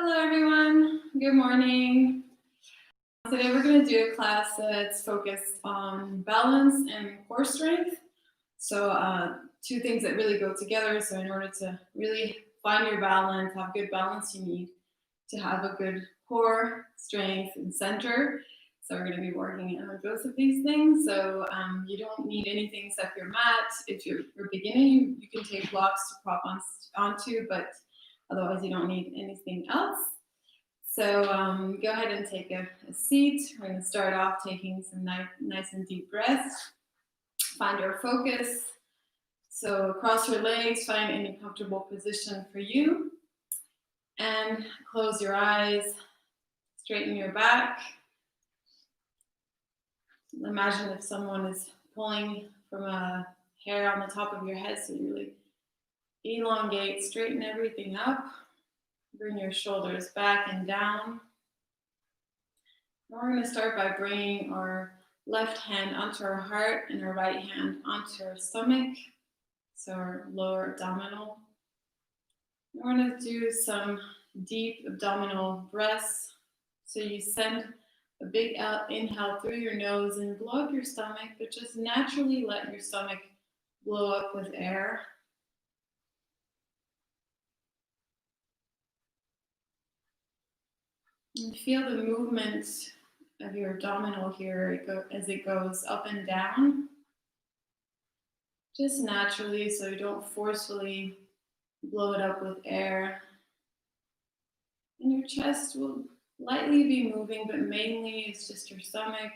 Hello everyone, good morning. Today we're going to do a class that's focused on balance and core strength. So two things that really go together. So in order to really find your balance, have good balance, you need to have a good core strength and center. So we're going to be working on both of these things. So you don't need anything except your mat. If you're beginning, you can take blocks to prop onto, but otherwise you don't need anything else. So go ahead and take a seat. We're going to start off taking some nice and deep breaths. Find your focus. So cross your legs, find any comfortable position for you. And close your eyes, straighten your back. Imagine if someone is pulling from a hair on the top of your head, so you really elongate, straighten everything up. Bring your shoulders back and down. And we're going to start by bringing our left hand onto our heart and our right hand onto our stomach, so our lower abdominal. And we're going to do some deep abdominal breaths. So you send a big inhale through your nose and blow up your stomach, but just naturally let your stomach blow up with air. And feel the movement of your abdominal here as it goes up and down. Just naturally, so you don't forcefully blow it up with air. And your chest will lightly be moving, but mainly it's just your stomach.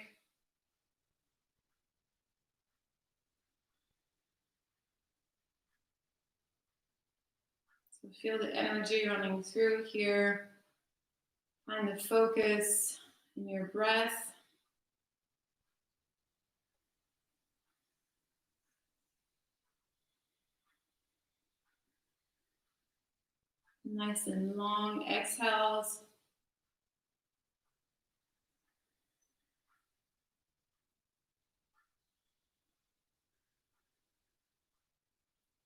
So feel the energy running through here. Find the focus in your breath. Nice and long exhales.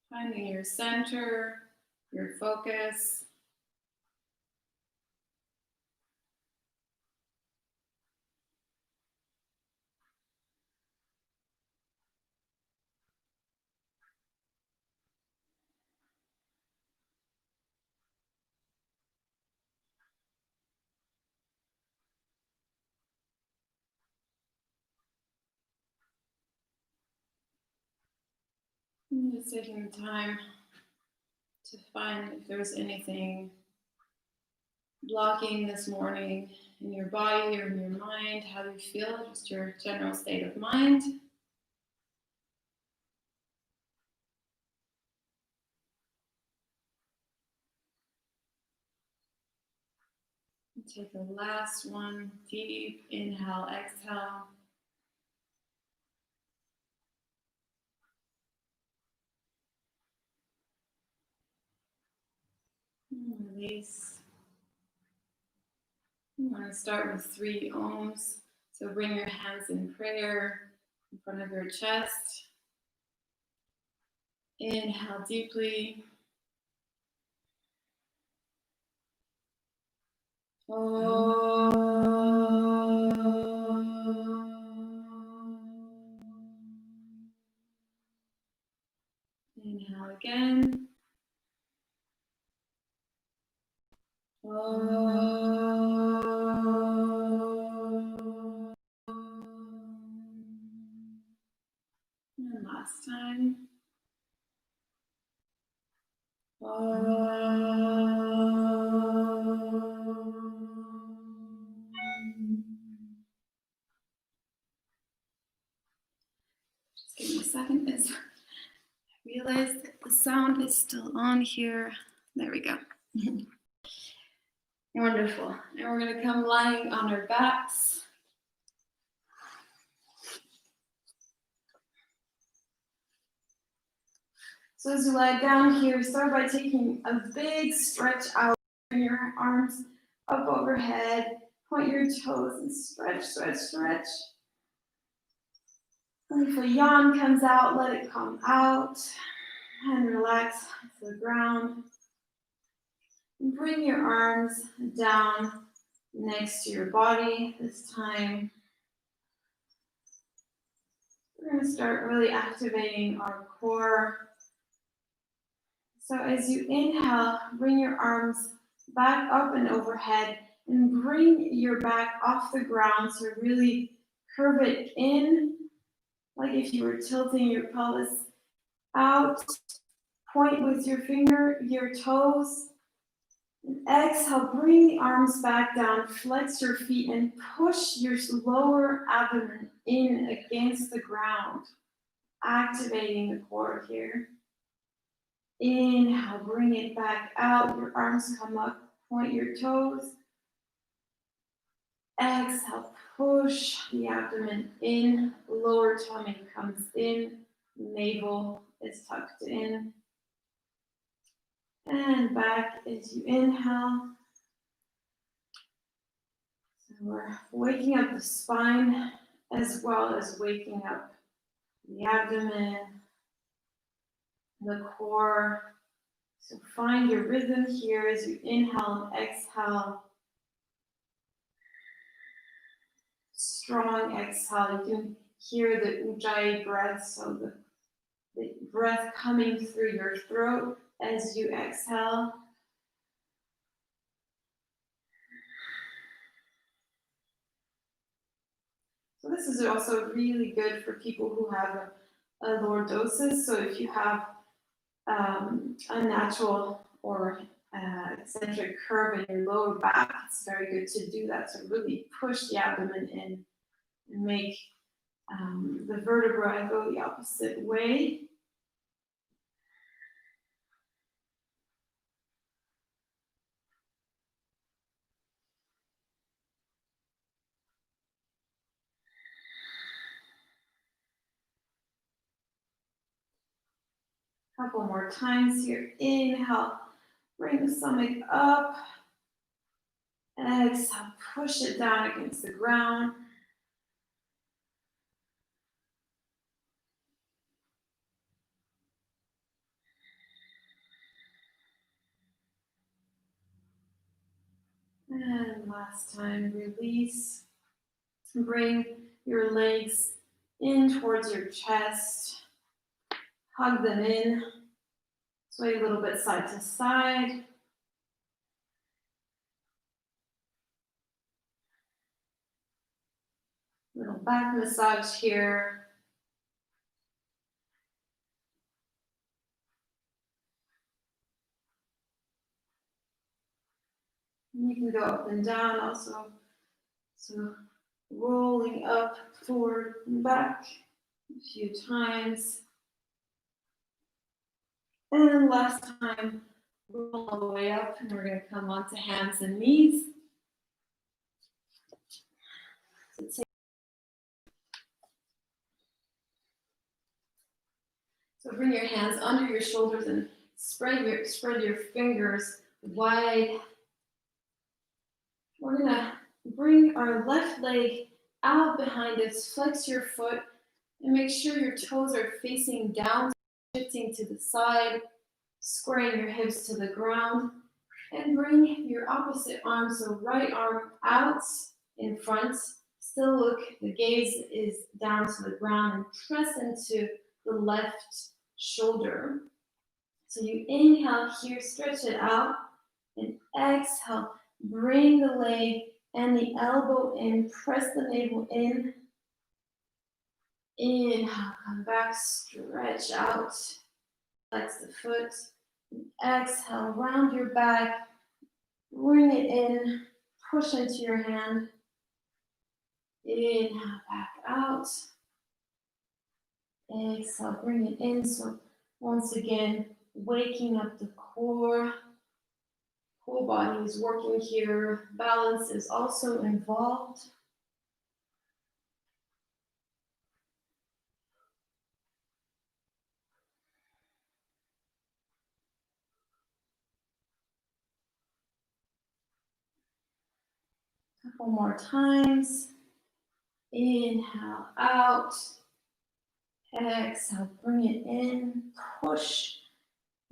Finding your center, your focus. And just taking the time to find if there's anything blocking this morning in your body or in your mind. How do you feel? Just your general state of mind. Take the last one, deep inhale, exhale. And release. You want to start with 3 ohms. So bring your hands in prayer in front of your chest. Inhale deeply. Inhale again. And last time. Just give me a second. I realize that the sound is still on here. There we go. Wonderful. And we're going to come lying on our backs. So as you lie down here, start by taking a big stretch out. Bring your arms up overhead. Point your toes and stretch, stretch, stretch. And if a yawn comes out, let it come out. And relax to the ground. Bring your arms down next to your body this time. We're going to start really activating our core. So as you inhale, bring your arms back up and overhead and bring your back off the ground. So really curve it in, like if you were tilting your pelvis out. Point with your toes. And exhale, bring the arms back down, flex your feet, and push your lower abdomen in against the ground, activating the core here. Inhale, bring it back out, your arms come up, point your toes. Exhale, push the abdomen in, lower tummy comes in, navel is tucked in. And back as you inhale. So we're waking up the spine as well as waking up the abdomen, the core. So find your rhythm here as you inhale and exhale. Strong exhale. You can hear the ujjayi breath, so the breath coming through your throat as you exhale. So this is also really good for people who have a lordosis. So if you have unnatural or eccentric curve in your lower back, it's very good to do that. So really push the abdomen in and make the vertebrae go the opposite way. Couple more times here. Inhale, bring the stomach up. Exhale, push it down against the ground. And last time, release. Bring your legs in towards your chest. Hug them in. Sway a little bit side to side. Little back massage here. You can go up and down also. So rolling up, forward, and back a few times. And last time, roll all the way up, and we're going to come onto hands and knees. So bring your hands under your shoulders and spread your fingers wide. We're going to bring our left leg out behind us, flex your foot, and make sure your toes are facing down, shifting to the side, squaring your hips to the ground, and bring your opposite arm, so right arm out in front. Still look, the gaze is down to the ground, and press into the left shoulder. So you inhale here, stretch it out, and exhale, bring the leg and the elbow in, press the navel in. Inhale, come back, stretch out, flex the foot. Exhale, round your back, bring it in, push into your hand. Inhale, back out. Exhale, bring it in. So once again, waking up the core. Whole body is working here. Balance is also involved. Couple more times. Inhale out. Exhale, bring it in. Push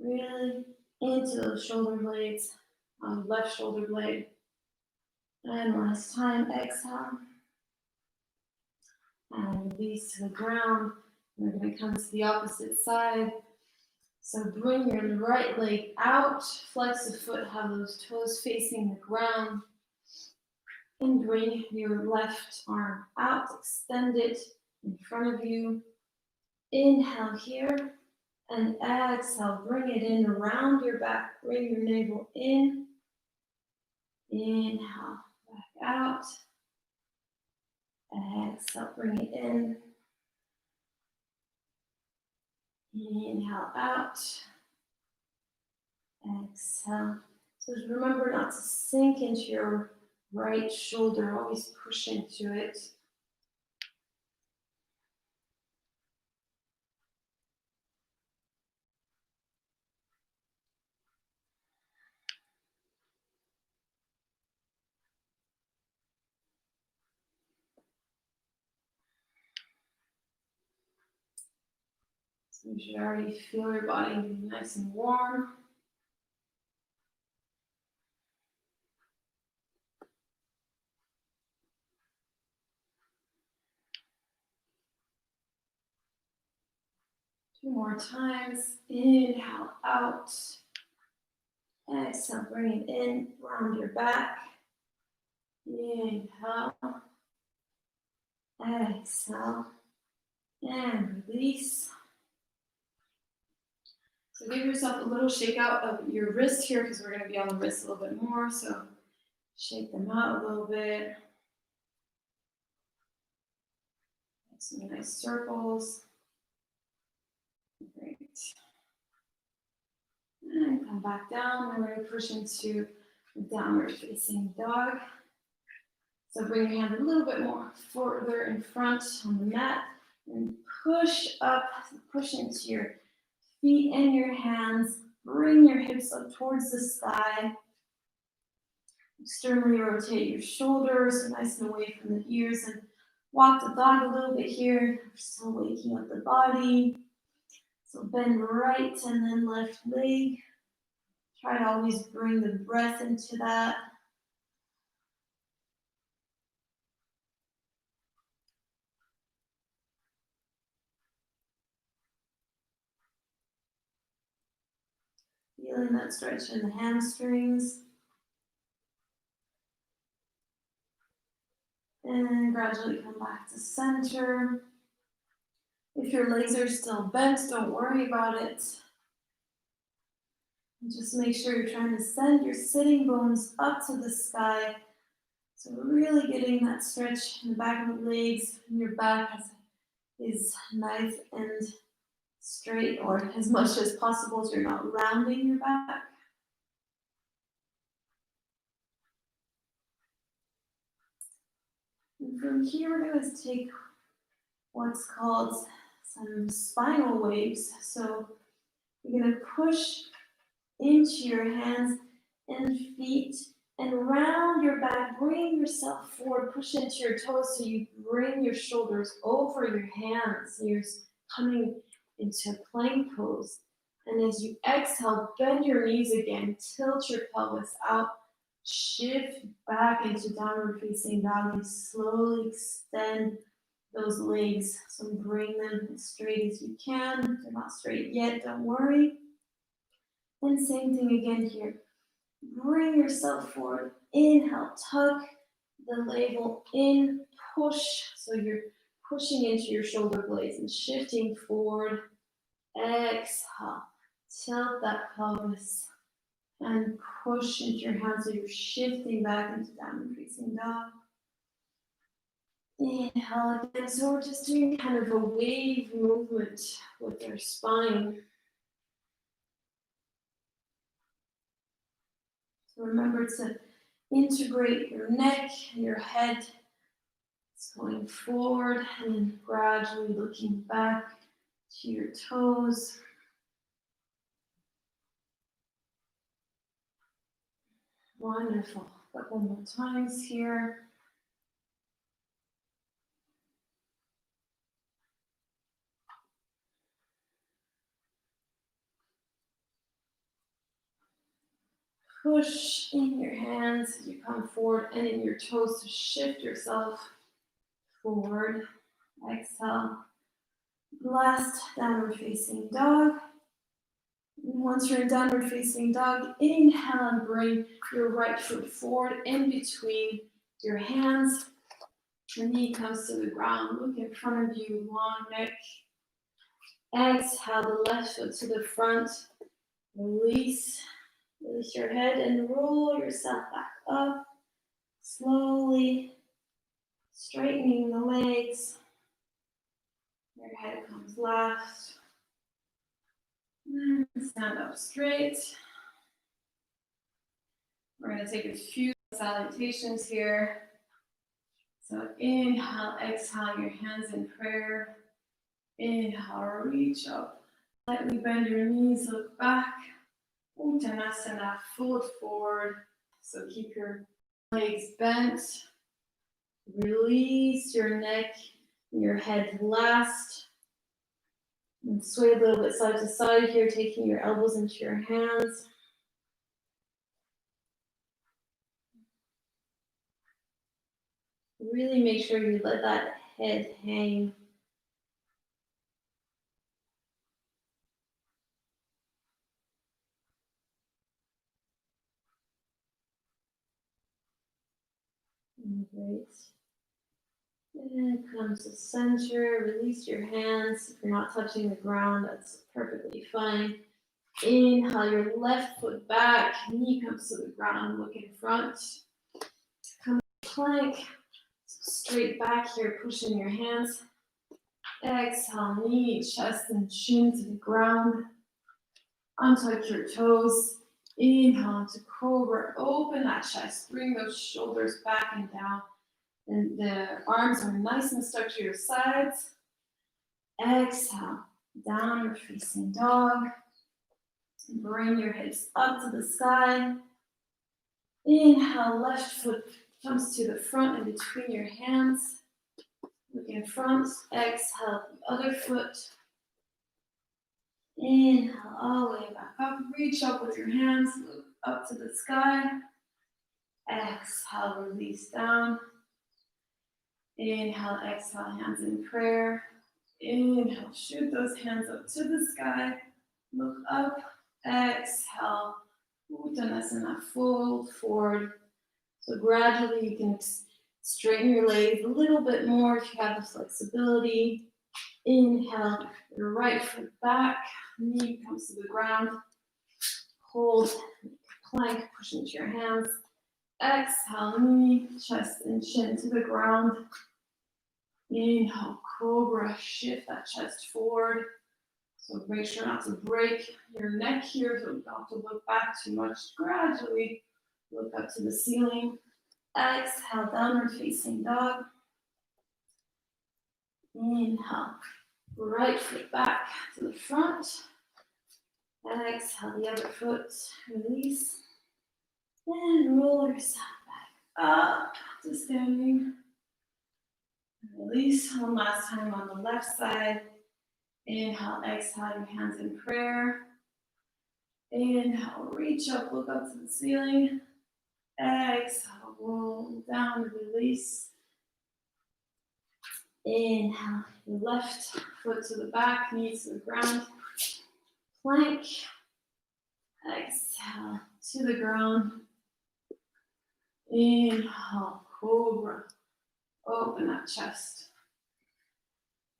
really into those shoulder blades. on the left shoulder blade. And last time, exhale. And release to the ground. We're going to come to the opposite side. So bring your right leg out, flex the foot, have those toes facing the ground. And bring your left arm out, extend it in front of you. Inhale here, and exhale, bring it in around your back, bring your navel in. Inhale, back out. Exhale, bring it in. Inhale out. Exhale. So just remember not to sink into your right shoulder, always push into it. So you should already feel your body getting nice and warm. Two more times. Inhale out. Exhale, bring it in, round your back. Inhale. Exhale. And release. So give yourself a little shake out of your wrist here because we're going to be on the wrist a little bit more. So shake them out a little bit. Make some nice circles. Great. And come back down. We're going to push into the downward facing dog. So bring your hand a little bit more further in front on the mat and push up, push into your feet and your hands. Bring your hips up towards the sky. Externally rotate your shoulders nice and away from the ears and walk the dog a little bit here. We're still waking up the body. So bend right and then left leg. Try to always bring the breath into that. Feeling that stretch in the hamstrings. And gradually come back to center. If your legs are still bent, don't worry about it. And just make sure you're trying to send your sitting bones up to the sky. So really getting that stretch in the back of the legs, and your back is nice and straight, or as much as possible so you're not rounding your back. And from here, we're going to take what's called some spinal waves. So you're going to push into your hands and feet and round your back. Bring yourself forward. Push into your toes so you bring your shoulders over your hands. You're coming into plank pose. And as you exhale, bend your knees again. Tilt your pelvis out. Shift back into downward facing dog. Slowly extend those legs. So bring them as straight as you can. If they're not straight yet, don't worry. And same thing again here. Bring yourself forward. Inhale, tuck the navel in, push. So you're pushing into your shoulder blades and shifting forward. Exhale, tilt that pelvis and push into your hands so you're shifting back into downward facing dog. Inhale again. So we're just doing kind of a wave movement with our spine. So remember to integrate your neck, your head. It's going forward and then gradually looking back to your toes. Wonderful. A couple more times here. Push in your hands as you come forward and in your toes to shift yourself forward. Exhale. Last downward facing dog. And once you're in downward facing dog, inhale and bring your right foot forward in between your hands. Your knee comes to the ground. Look in front of you, long neck. Exhale the left foot to the front. Release your head and roll yourself back up. Slowly straightening the legs. Your head comes last. And stand up straight. We're going to take a few salutations here. So inhale, exhale your hands in prayer. Inhale, reach up. Slightly bend your knees, look back. Uttanasana, fold forward. So keep your legs bent. Release your neck, your head last. And sway a little bit side to side here, taking your elbows into your hands. Really make sure you let that head hang. Great. And come to center, release your hands. If you're not touching the ground, that's perfectly fine. Inhale your left foot back, knee comes to the ground, look in front. Come to plank, straight back here, push in your hands. Exhale, knee, chest, and chin to the ground. Untouch your toes. Inhale to cobra, open that chest, bring those shoulders back and down. And the arms are nice and stuck to your sides. Exhale, downward facing dog. Bring your hips up to the sky. Inhale, left foot comes to the front and between your hands. Look in front. Exhale, the other foot. Inhale, all the way back up. Reach up with your hands. Look up to the sky. Exhale, release down. Inhale, exhale, hands in prayer. Inhale, shoot those hands up to the sky. Look up. Exhale. Uttanasana, fold forward. So gradually you can straighten your legs a little bit more if you have the flexibility. Inhale, your right foot back, knee comes to the ground. Hold, plank, push into your hands. Exhale, knee, chest, and chin to the ground. Inhale, cobra, shift that chest forward. So make sure not to break your neck here, so not to look back too much. Gradually look up to the ceiling. Exhale, downward facing dog. Inhale, right foot back to the front. Exhale, the other foot, release. And roll yourself back up to standing. Release one last time on the left side. Inhale, exhale, your hands in prayer. Inhale, reach up, look up to the ceiling. Exhale, roll down, release. Inhale, your left foot to the back, knees to the ground. Plank. Exhale, to the ground. Inhale, cobra. Open that chest.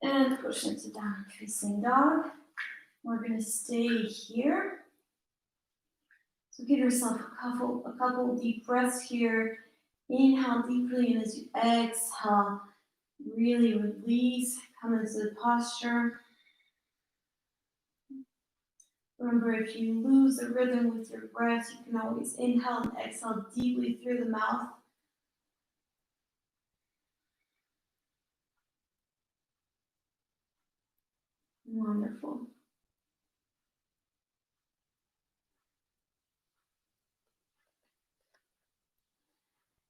And push into downward facing dog. We're going to stay here. So give yourself a couple deep breaths here. Inhale deeply, and as you exhale, really release, come into the posture. Remember, if you lose the rhythm with your breath, you can always inhale and exhale deeply through the mouth. Wonderful.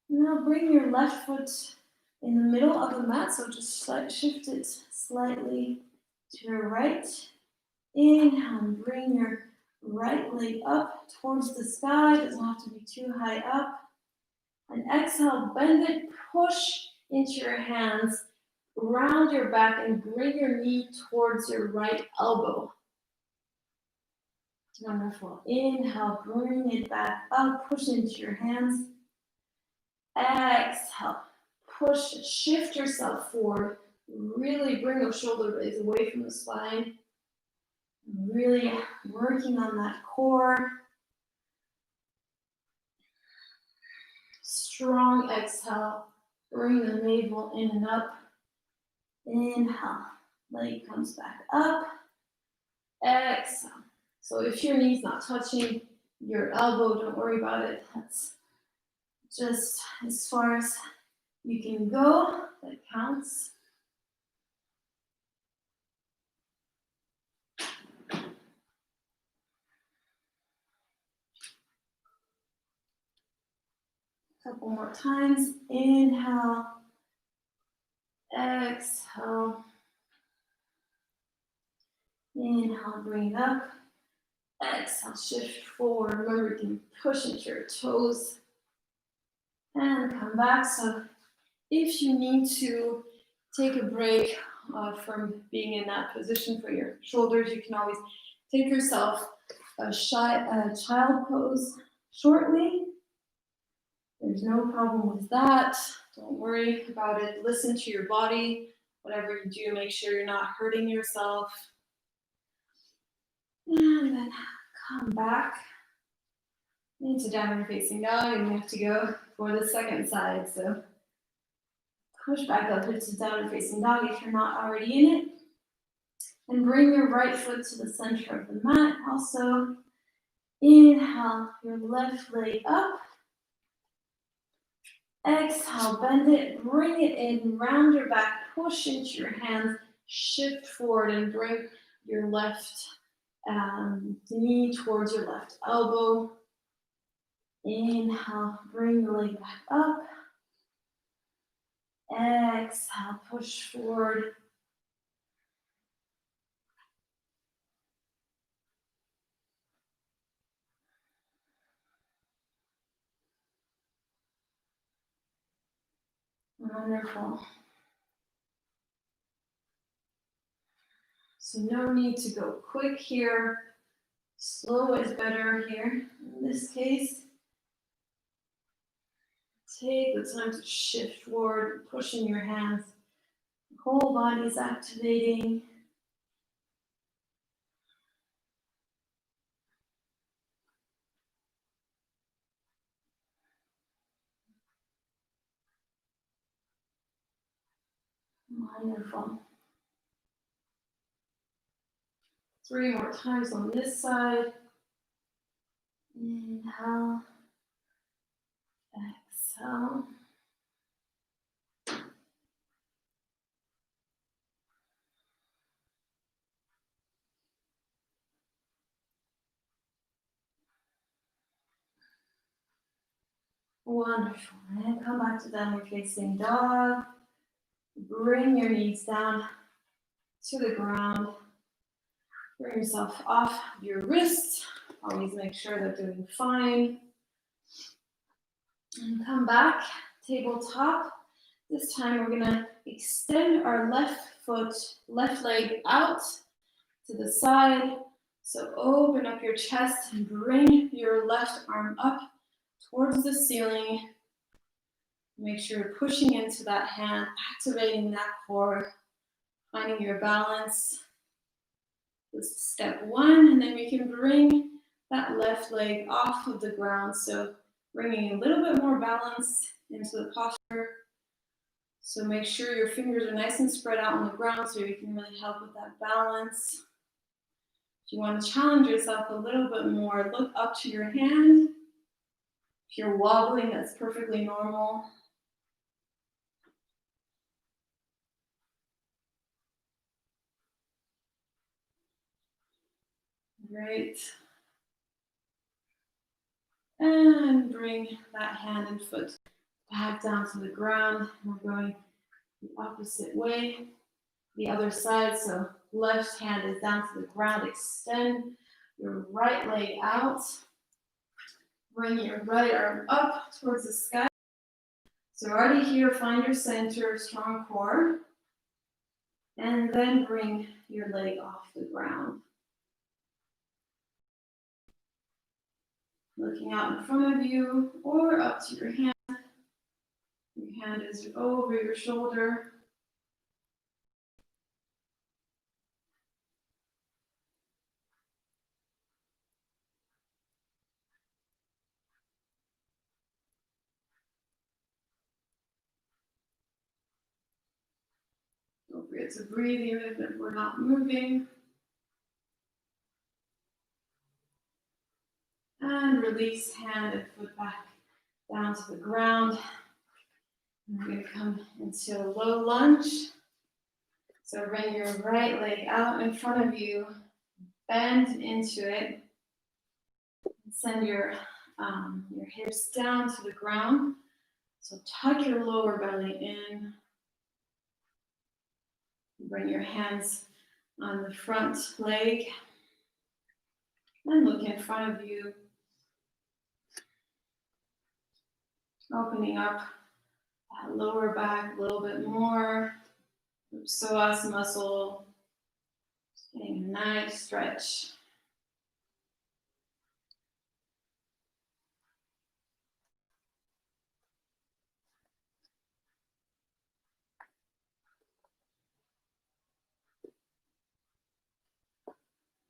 Now bring your left foot in the middle of the mat, so just shift it slightly to your right. Inhale and bring your right leg up towards the sky, doesn't have to be too high up. And exhale, bend it, push into your hands, round your back and bring your knee towards your right elbow. Wonderful. Inhale, bring it back up, push into your hands. Exhale, push, shift yourself forward. Really bring those shoulder blades away from the spine. Really working on that core. Strong exhale. Bring the navel in and up. Inhale. Leg comes back up. Exhale. So if your knee's not touching your elbow, don't worry about it. That's just as far as you can go. That counts. Couple more times. Inhale. Exhale. Inhale, bring it up. Exhale, shift forward. Remember, you can push into your toes. And come back. So if you need to take a break from being in that position for your shoulders, you can always take yourself a child pose shortly. There's no problem with that. Don't worry about it. Listen to your body. Whatever you do, make sure you're not hurting yourself. And then come back into downward facing dog, and you have to go for the second side. So push back up into downward facing dog if you're not already in it. And bring your right foot to the center of the mat. Also, inhale your left leg up. Exhale, bend it, bring it in, round your back, push into your hands, shift forward and bring your left knee towards your left elbow. Inhale, bring the leg back up. Exhale, push forward. Wonderful. So no need to go quick here. Slow is better here in this case. Take the time to shift forward, pushing your hands. The whole body is activating. Wonderful. 3 more times on this side. Inhale. Exhale. Wonderful. And come back to downward facing dog. Bring your knees down to the ground. Bring yourself off your wrists. Always make sure they're doing fine. And come back, tabletop. This time we're gonna extend our left leg out to the side. So open up your chest and bring your left arm up towards the ceiling. Make sure you're pushing into that hand, activating that core, finding your balance. This is step 1, and then we can bring that left leg off of the ground. So bringing a little bit more balance into the posture. So make sure your fingers are nice and spread out on the ground so you can really help with that balance. If you want to challenge yourself a little bit more, look up to your hand. If you're wobbling, that's perfectly normal. Great. And bring that hand and foot back down to the ground. We're going the opposite way, the other side. So left hand is down to the ground. Extend your right leg out. Bring your right arm up towards the sky. So already here, find your center, strong core. And then bring your leg off the ground. Looking out in front of you or up to your hand. Your hand is over your shoulder. Don't forget to breathe even if we're not moving. And release hand and foot back down to the ground. And we're going to come into a low lunge. So bring your right leg out in front of you, bend into it, and send your hips down to the ground. So tuck your lower belly in. Bring your hands on the front leg and look in front of you. Opening up that lower back a little bit more. Psoas muscle. Getting a nice stretch.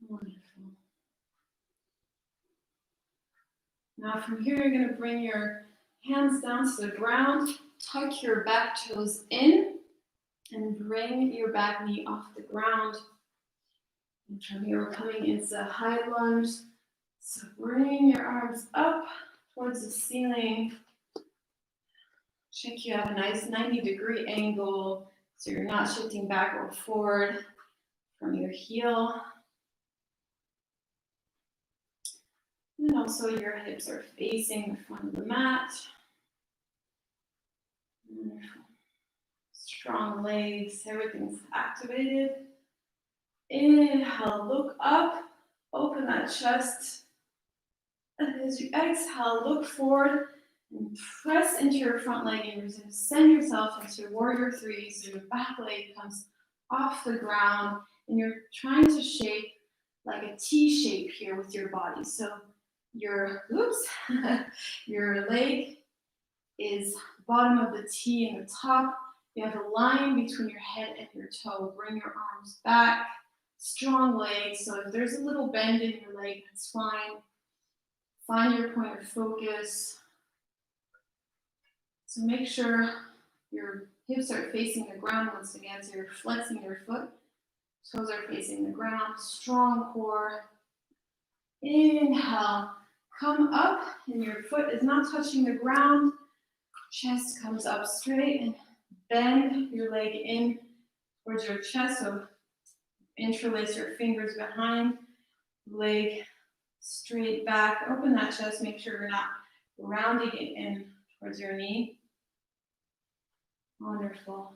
Wonderful. Now from here, you're going to bring your hands down to the ground, tuck your back toes in, and bring your back knee off the ground. And from here, we're coming into a high lunge. So bring your arms up towards the ceiling. Check you have a nice 90-degree angle, so you're not shifting back or forward from your heel. And also your hips are facing the front of the mat. Wonderful. Strong legs, everything's activated. Inhale, look up, open that chest. And as you exhale, look forward and press into your front leg and you're going to send yourself into warrior three. So your back leg comes off the ground and you're trying to shape like a T shape here with your body. So your leg is bottom of the T and the top. You have a line between your head and your toe. Bring your arms back. Strong legs. So if there's a little bend in your leg, that's fine. Find your point of focus. So make sure your hips are facing the ground once again. So you're flexing your foot. Toes are facing the ground. Strong core. Inhale. Come up and your foot is not touching the ground. Chest comes up straight and bend your leg in towards your chest. So interlace your fingers behind, leg straight back. Open that chest. Make sure you're not rounding it in towards your knee. Wonderful.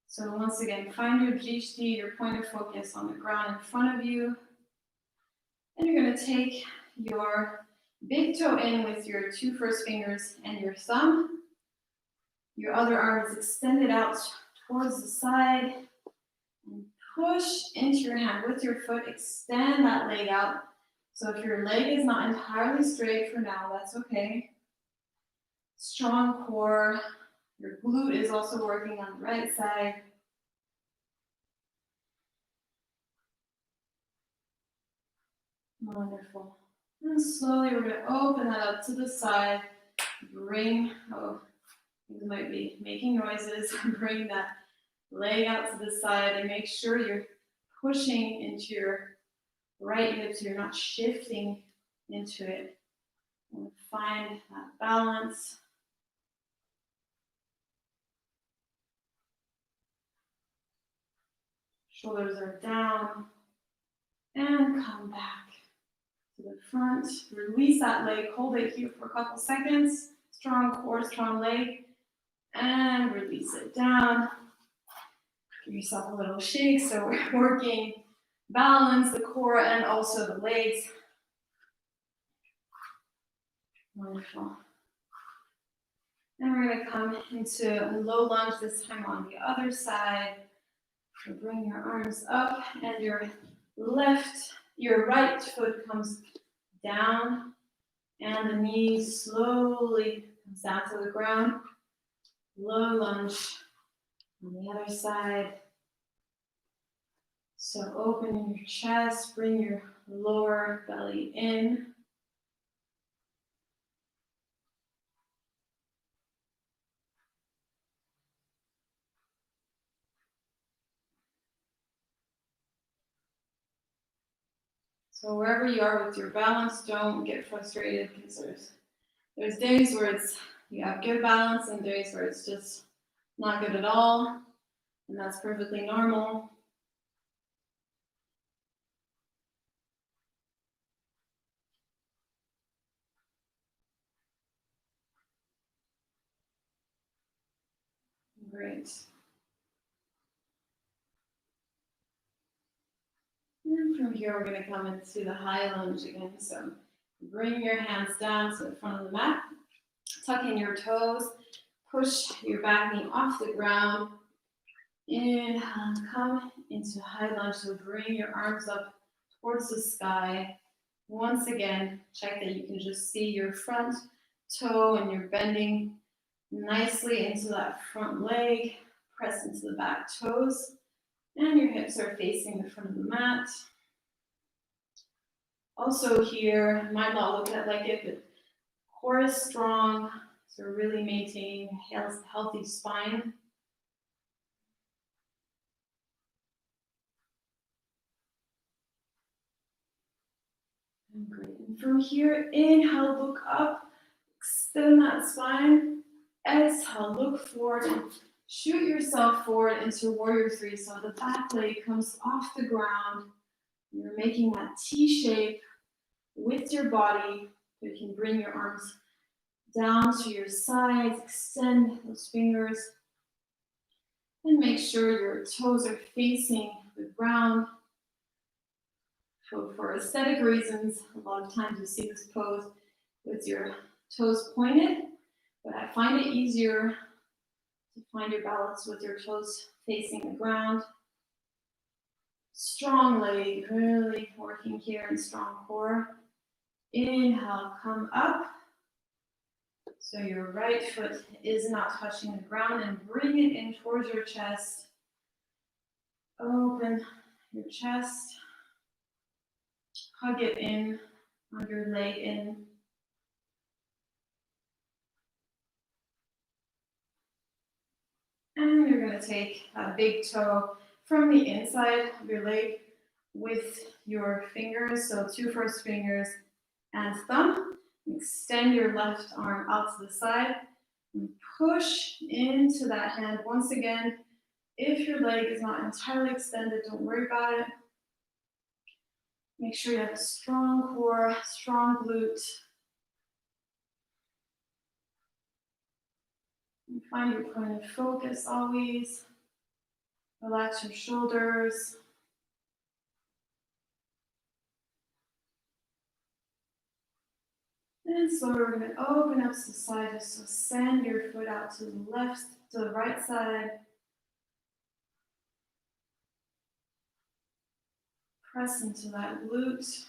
So once again, find your Jishti, your point of focus on the ground in front of you. And you're going to take your big toe in with your two first fingers and your thumb. Your other arm is extended out towards the side. And push into your hand with your foot. Extend that leg out. So if your leg is not entirely straight for now, that's okay. Strong core. Your glute is also working on the right side. Wonderful. And slowly we're going to open that up to the side. Bring, you might be making noises. Bring that leg out to the side and make sure you're pushing into your right hip so you're not shifting into it. And find that balance. Shoulders are down. And come back to the front. Release that leg. Hold it here for a couple seconds. Strong core, strong leg. And release it down. Give yourself a little shake. So we're working balance, the core, and also the legs. Wonderful. And we're going to come into a low lunge, this time on the other side. So bring your arms up and your right foot comes down and the knee slowly comes down to the ground. Low lunge on the other side. So open your chest, bring your lower belly in. So wherever you are with your balance, don't get frustrated because there's days where you have good balance and days where it's just not good at all, and that's perfectly normal. Great. And from here, we're going to come into the high lunge again. So bring your hands down to the front of the mat. Tuck in your toes. Push your back knee off the ground. Inhale and come into high lunge. So bring your arms up towards the sky. Once again, check that you can just see your front toe and you're bending nicely into that front leg. Press into the back toes. And your hips are facing the front of the mat. Also here, might not look like it, but core is strong. So really maintaining a healthy spine. And great. And from here, inhale, look up, extend that spine. Exhale, look forward and shoot yourself forward into warrior three. So the back leg comes off the ground. You're making that T shape with your body. You can bring your arms down to your sides, extend those fingers, and make sure your toes are facing the ground. So for aesthetic reasons, a lot of times you see this pose with your toes pointed, but I find it easier to find your balance with your toes facing the ground. Strong leg, really working here, and strong core. Inhale, come up. So your right foot is not touching the ground, and bring it in towards your chest. Open your chest. Hug it in, hug your leg in. And you're going to take a big toe from the inside of your leg with your fingers, so 2 first fingers and thumb. Extend your left arm out to the side and push into that hand. Once again, if your leg is not entirely extended, don't worry about it. Make sure you have a strong core, strong glute. And find your point of focus always. Relax your shoulders. And slowly we're going to open up to the side. So send your foot out to the left, to the right side. Press into that glute.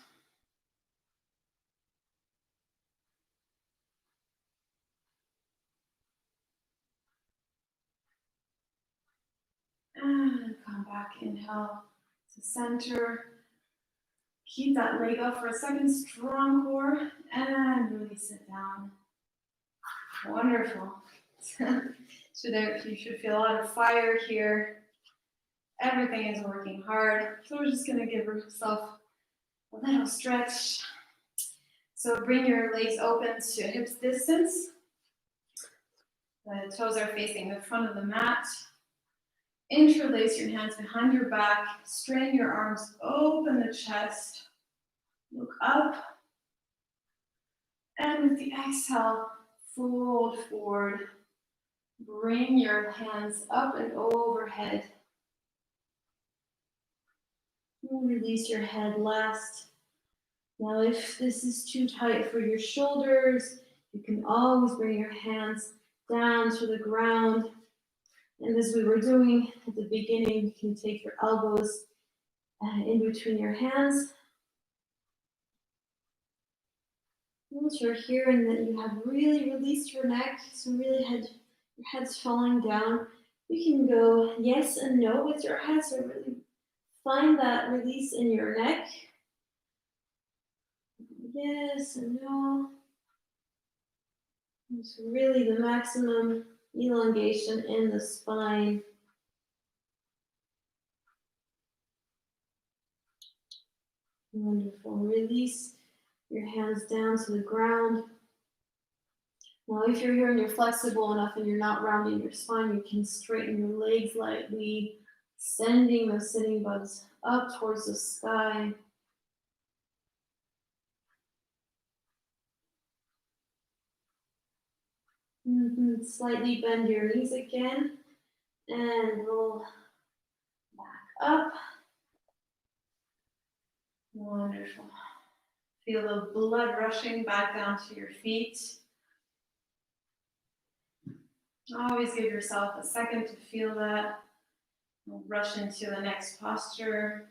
And come back, inhale to center. Keep that leg up for a second, strong core, and release it down. Wonderful. You should feel a lot of fire here. Everything is working hard. So we're just gonna give yourself a little stretch. So bring your legs open to hips distance. The toes are facing the front of the mat. Interlace your hands behind your back. Strain your arms, open the chest. Look up. And with the exhale, fold forward. Bring your hands up and overhead. Release your head last. Now, if this is too tight for your shoulders, you can always bring your hands down to the ground. And as we were doing at the beginning, you can take your elbows in between your hands. Once you're here and that you have really released your neck, so really your head's falling down, you can go yes and no with your head, so really find that release in your neck. Yes and no. It's really the maximum elongation in the spine. Wonderful. Release your hands down to the ground. Now, if you're here and you're flexible enough and you're not rounding your spine, you can straighten your legs lightly, sending those sitting bones up towards the sky. Slightly bend your knees again and roll back up. Wonderful. Feel the blood rushing back down to your feet. Always give yourself a second to feel that. We'll rush into the next posture.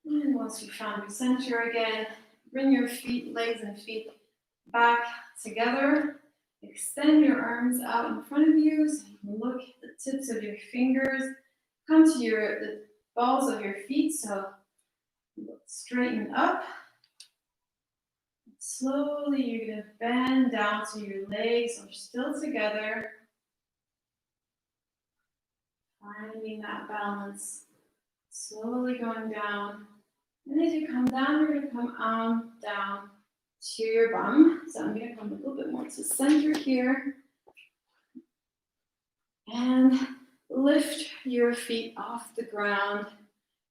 And once you found your center again, bring your legs and feet back together. Extend your arms out in front of you so you can look at the tips of your fingers. Come to the balls of your feet, so straighten up. Slowly, you're going to bend down to your legs, so still together. Finding that balance. Slowly going down. And as you come down, you're going to come on down to your bum. So I'm going to come a little bit more to center here. And lift your feet off the ground.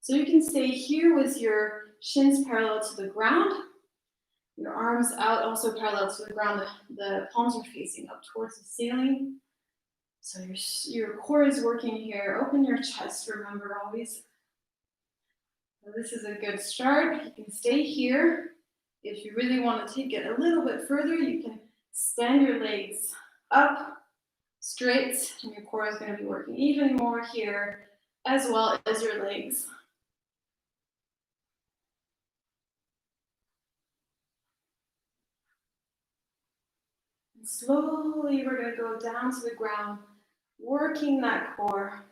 So you can stay here with your shins parallel to the ground. Your arms out, also parallel to the ground. The palms are facing up towards the ceiling. So your core is working here. Open your chest, remember always. So this is a good start. You can stay here. If you really want to take it a little bit further, you can stand your legs up straight, and your core is going to be working even more here, as well as your legs. And slowly, we're going to go down to the ground, working that core.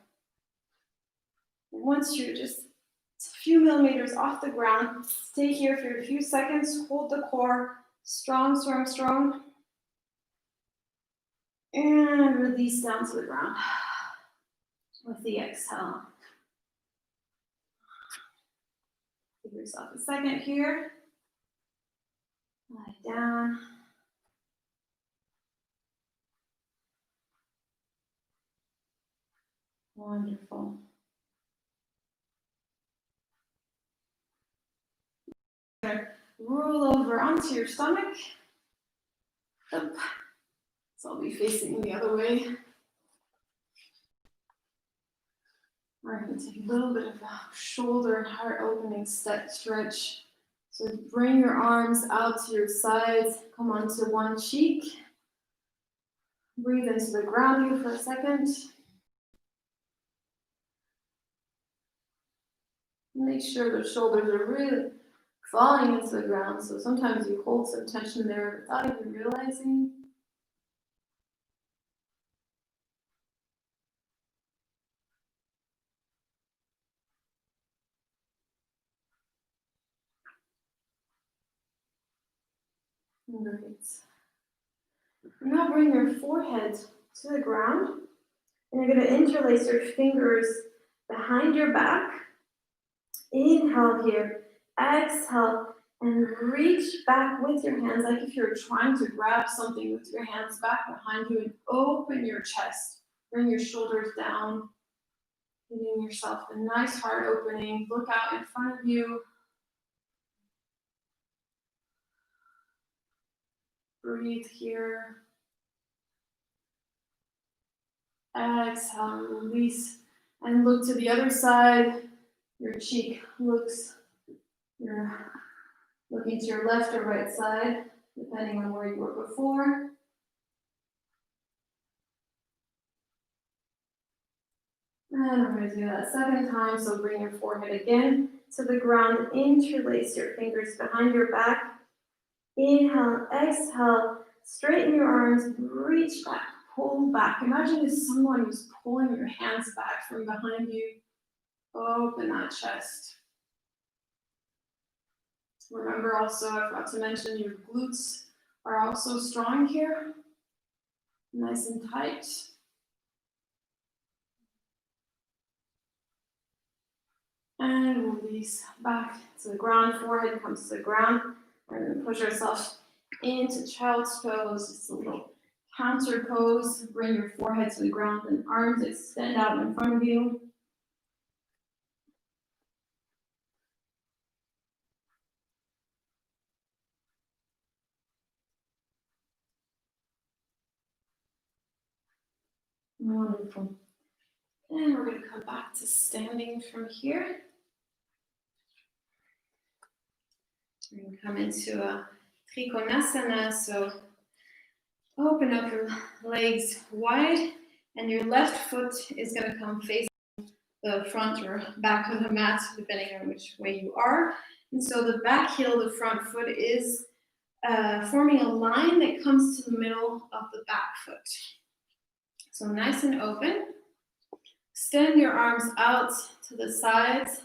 And once you're just a few millimeters off the ground, stay here for a few seconds, hold the core strong, strong, strong. And release down to the ground with the exhale. Give yourself a second here. Lie down. Wonderful. Roll over onto your stomach. Up. So I'll be facing the other way. We're going to take a little bit of a shoulder and heart opening stretch. So bring your arms out to your sides. Come onto one cheek. Breathe into the ground here for a second. Make sure the shoulders are really falling into the ground. So sometimes you hold some tension there without even realizing. Great. Now bring your forehead to the ground. And you're going to interlace your fingers behind your back. Inhale here. Exhale. And reach back with your hands like if you're trying to grab something with your hands back behind you and open your chest. Bring your shoulders down. Giving yourself a nice heart opening. Look out in front of you. Breathe here. Exhale, release And look to the other side. Your cheek looks, you're looking to your left or right side, depending on where you were before. And we're going to do that 7 times, so bring your forehead again to the ground, interlace your fingers behind your back. Inhale, exhale, straighten your arms, reach back, pull back. Imagine if someone was pulling your hands back from behind you. Open that chest. Remember also, I forgot to mention, your glutes are also strong here. Nice and tight. And release back to the ground, forehead comes to the ground. We're going to push ourselves into child's pose, just a little counter pose. Bring your forehead to the ground and arms extend out in front of you. Wonderful. And we're going to come back to standing from here. We're going to come into a trikonasana, so open up your legs wide, and your left foot is going to come facing the front or back of the mat, depending on which way you are. And so the back heel, the front foot, is forming a line that comes to the middle of the back foot. So nice and open. Extend your arms out to the sides.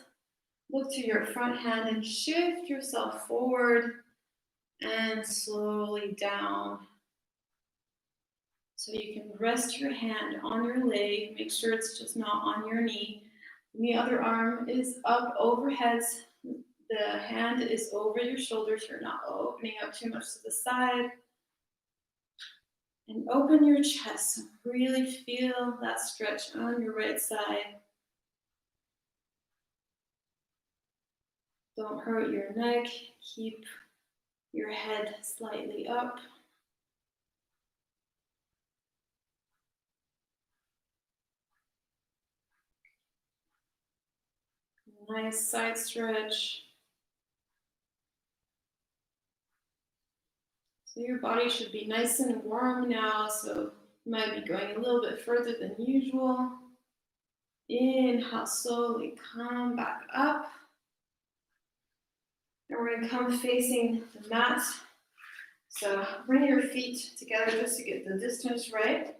Look to your front hand and shift yourself forward and slowly down. So you can rest your hand on your leg. Make sure it's just not on your knee. And the other arm is up overhead. The hand is over your shoulders. You're not opening up too much to the side. And open your chest. Really feel that stretch on your right side. Don't hurt your neck. Keep your head slightly up. Nice side stretch. So your body should be nice and warm now, so you might be going a little bit further than usual. Inhale, slowly come back up. And we're going to come facing the mat. So bring your feet together just to get the distance right.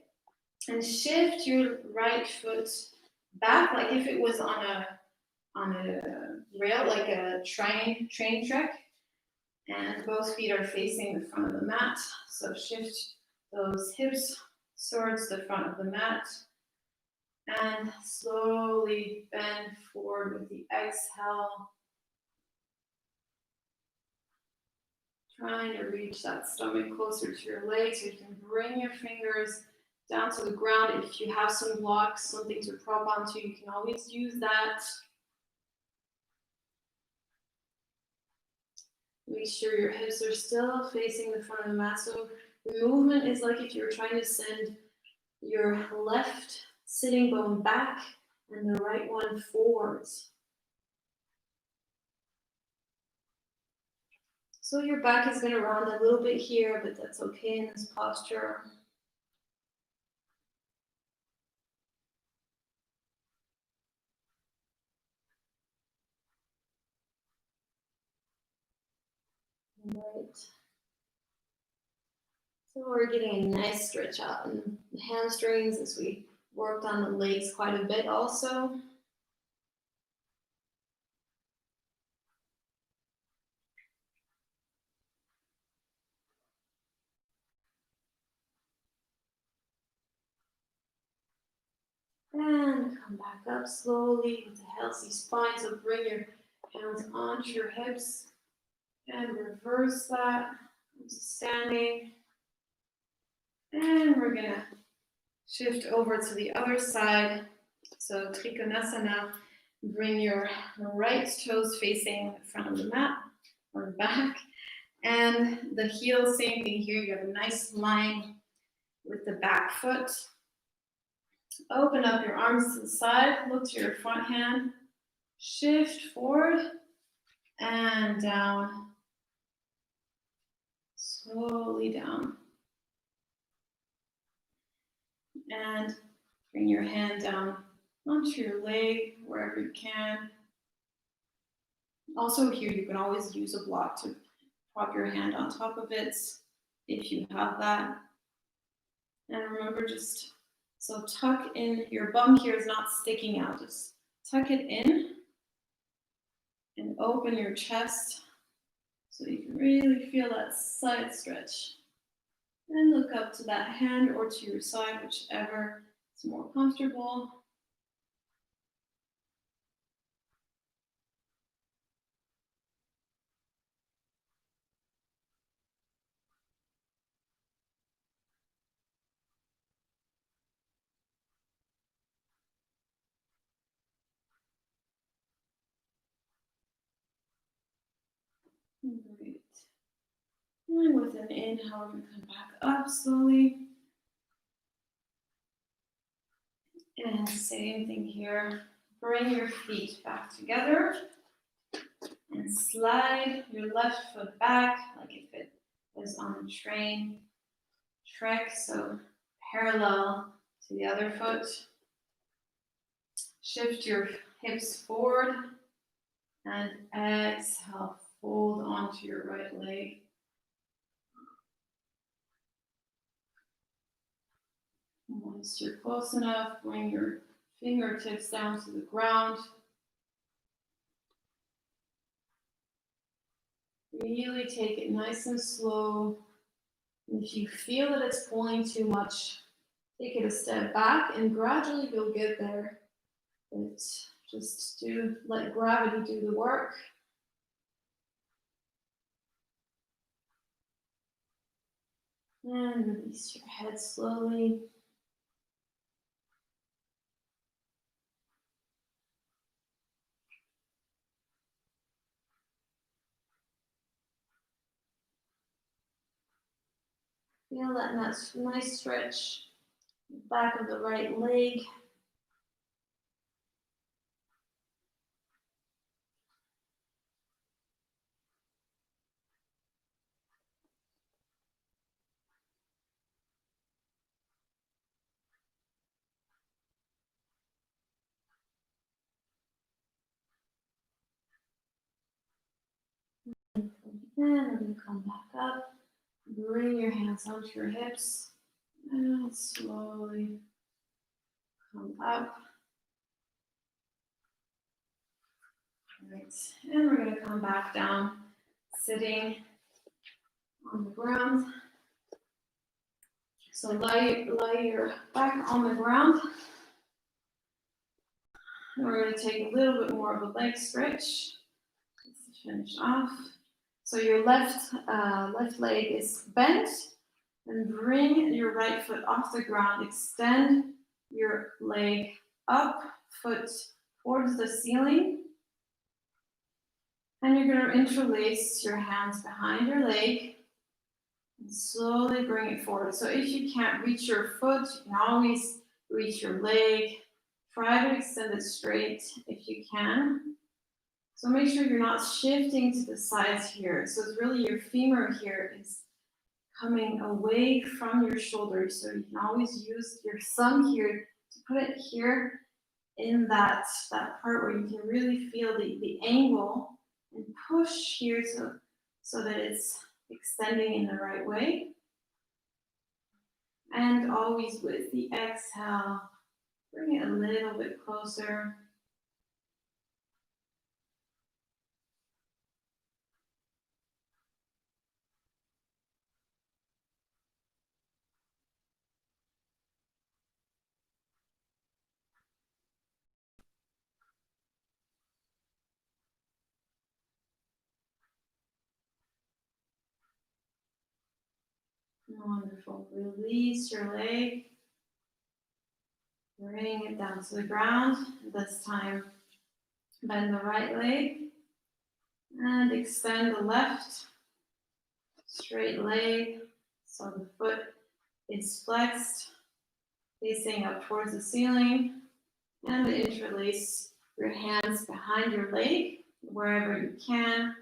And shift your right foot back, like if it was on a rail, like a train track. And both feet are facing the front of the mat. So shift those hips towards the front of the mat. And slowly bend forward with the exhale. Trying to reach that stomach closer to your legs, so you can bring your fingers down to the ground. If you have some blocks, something to prop onto, you can always use that. Make sure your hips are still facing the front of the mat. So the movement is like if you were trying to send your left sitting bone back and the right one forwards. So your back is going to round a little bit here, but that's okay in this posture. Right. So we're getting a nice stretch out in the hamstrings as we worked on the legs quite a bit also. And come back up slowly with a healthy spine. So bring your hands onto your hips and reverse that into standing. And we're gonna shift over to the other side. So Trikonasana, bring your right toes facing the front of the mat or back. And the heel, same thing here. You have a nice line with the back foot. Open up your arms to the side, look to your front hand, shift forward and down, slowly down. And bring your hand down onto your leg, wherever you can. Also here, you can always use a block to prop your hand on top of it, if you have that. And remember, just, so tuck in, your bum here is not sticking out, just tuck it in and open your chest so you can really feel that side stretch. And look up to that hand or to your side, whichever is more comfortable. Great. And with an inhale, we're going to come back up slowly. And same thing here. Bring your feet back together and slide your left foot back like if it was on a train track, so parallel to the other foot. Shift your hips forward and exhale, fold onto your right leg. Once you're close enough, bring your fingertips down to the ground. Really take it nice and slow. And if you feel that it's pulling too much, take it a step back and gradually you'll get there. But just let gravity do the work. And release your head slowly. Feel that nice stretch, back of the right leg. And we're going to come back up. Bring your hands onto your hips and slowly come up. Right. And we're going to come back down, sitting on the ground. So lay your back on the ground. And we're going to take a little bit more of a leg stretch just to finish off. So your left leg is bent, and bring your right foot off the ground. Extend your leg up, foot towards the ceiling. And you're going to interlace your hands behind your leg and slowly bring it forward. So if you can't reach your foot, you can always reach your leg. Try to extend it straight if you can. So make sure you're not shifting to the sides here. So it's really your femur here is coming away from your shoulders. So you can always use your thumb here to put it here in that part where you can really feel the angle and push here so that it's extending in the right way. And always with the exhale, bring it a little bit closer. Wonderful. Release your leg. Bring it down to the ground. This time, bend the right leg and extend the left. Straight leg, so the foot is flexed. facing up towards the ceiling, and interlace your hands behind your leg wherever you can.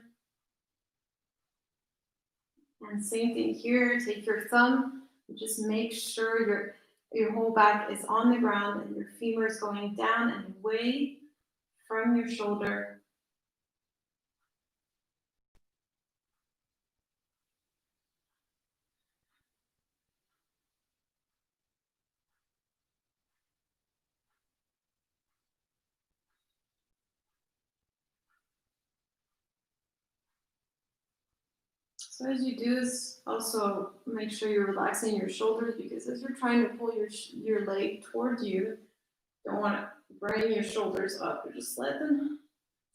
And same thing here, take your thumb, and just make sure your whole back is on the ground and your femur is going down and away from your shoulder. So as you do this, also make sure you're relaxing your shoulders, because as you're trying to pull your leg towards you, you don't want to bring your shoulders up. You just let them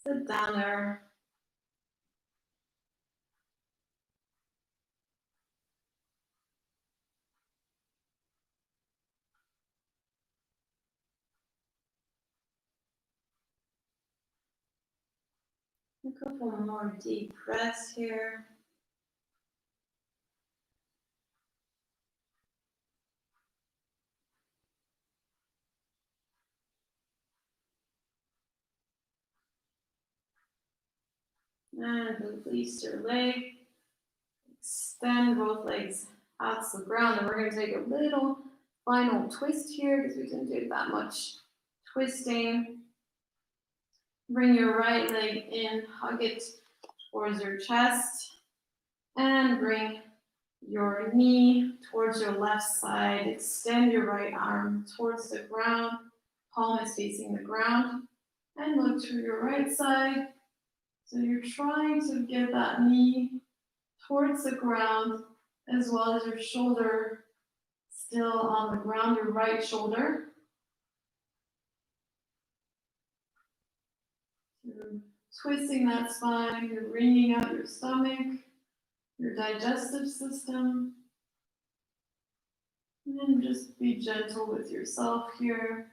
sit down there. A couple more deep breaths here. And release your leg. Extend both legs out to the ground. And we're going to take a little final twist here, because we didn't do that much twisting. Bring your right leg in, hug it towards your chest, and bring your knee towards your left side. Extend your right arm towards the ground. Palm is facing the ground. And look to your right side. So you're trying to get that knee towards the ground, as well as your shoulder still on the ground, your right shoulder. You're twisting that spine, you're wringing out your stomach, your digestive system. And then just be gentle with yourself here.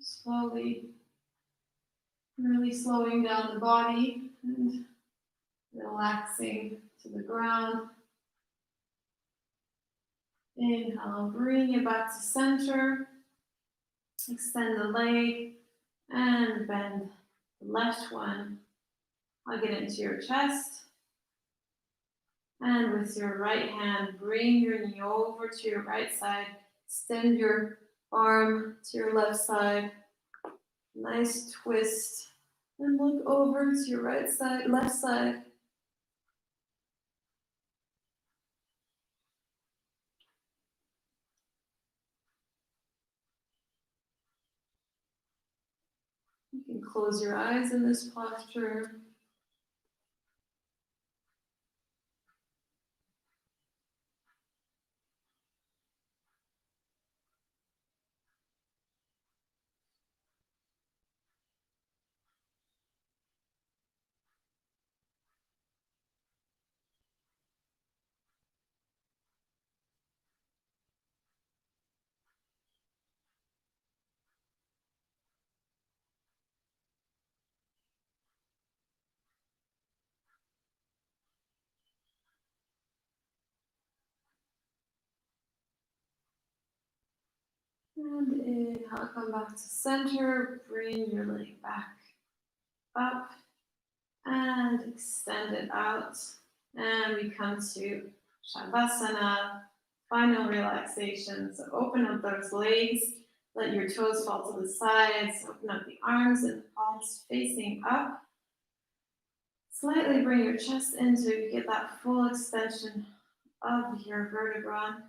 Slowly, really slowing down the body and relaxing to the ground. Inhale, bring it back to center. Extend the leg and bend the left one. Hug it into your chest. And with your right hand, bring your knee over to your right side. Extend your arm to your left side. Nice twist. And look over to your right side, left side. You can close your eyes in this posture. And inhale, come back to center. Bring your leg back up and extend it out. And we come to Shavasana, final relaxation. So open up those legs, let your toes fall to the sides, open up the arms and the palms facing up. Slightly bring your chest in so you get that full extension of your vertebra.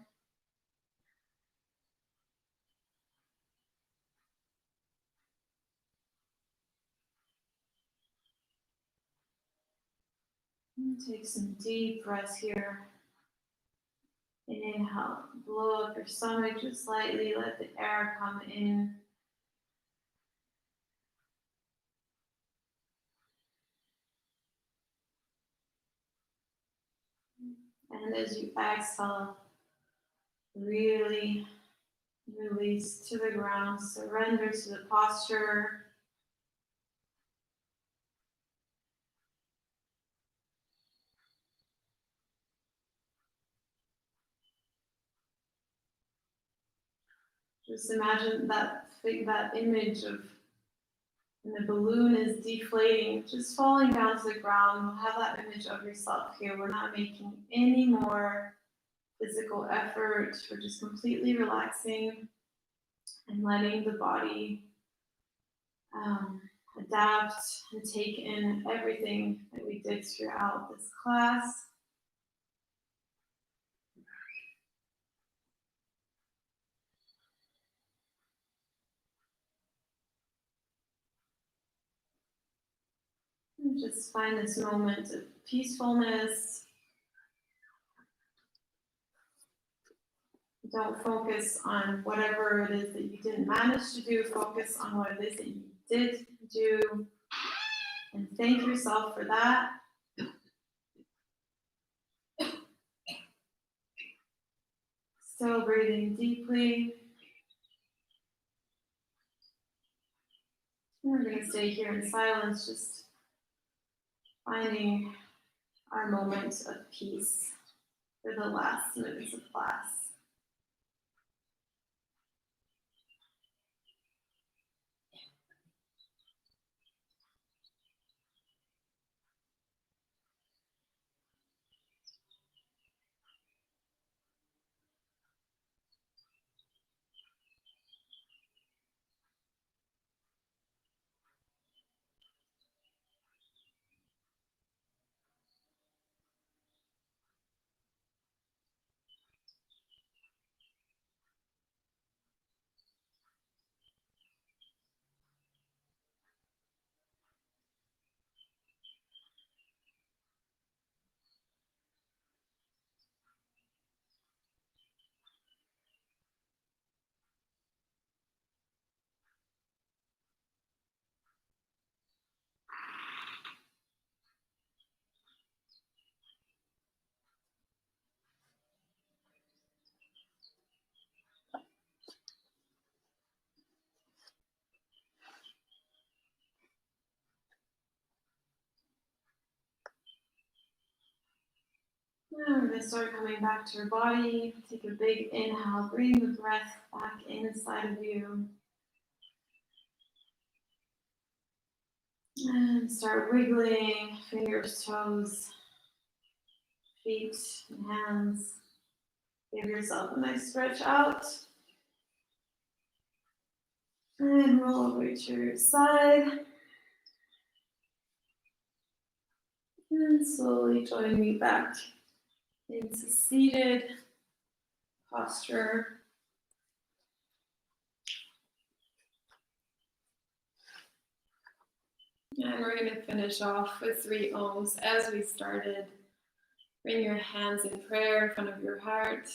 And take some deep breaths here. Inhale, blow up your stomach just slightly, let the air come in. And as you exhale, really release to the ground, surrender to the posture. Just imagine that image of when the balloon is deflating, just falling down to the ground. We'll have that image of yourself here. We're not making any more physical effort. We're just completely relaxing and letting the body adapt and take in everything that we did throughout this class. And just find this moment of peacefulness. Don't focus on whatever it is that you didn't manage to do. Focus on what it is that you did do. And thank yourself for that. Still breathing deeply. And we're going to stay here in silence, just finding our moment of peace for the last minutes of class. Now we're going to start coming back to your body. Take a big inhale. Bring the breath back inside of you. And start wiggling fingers, toes, feet, and hands. Give yourself a nice stretch out. And roll over to your side. And slowly join me back into seated posture. And we're going to finish off with 3 ohms as we started. Bring your hands in prayer in front of your heart.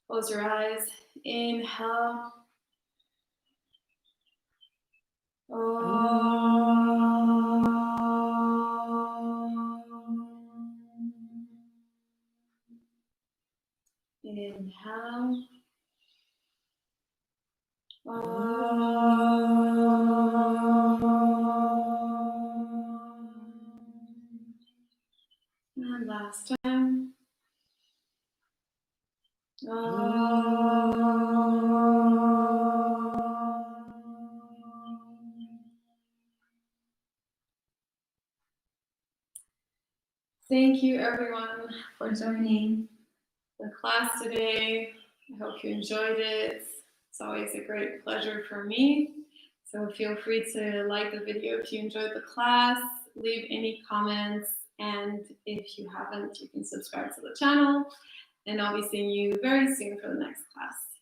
Close your eyes. Inhale. Inhale. And last time. Thank you everyone for joining the class today. I hope you enjoyed it. It's always a great pleasure for me. So feel free to like the video if you enjoyed the class, leave any comments, and if you haven't, you can subscribe to the channel. And I'll be seeing you very soon for the next class.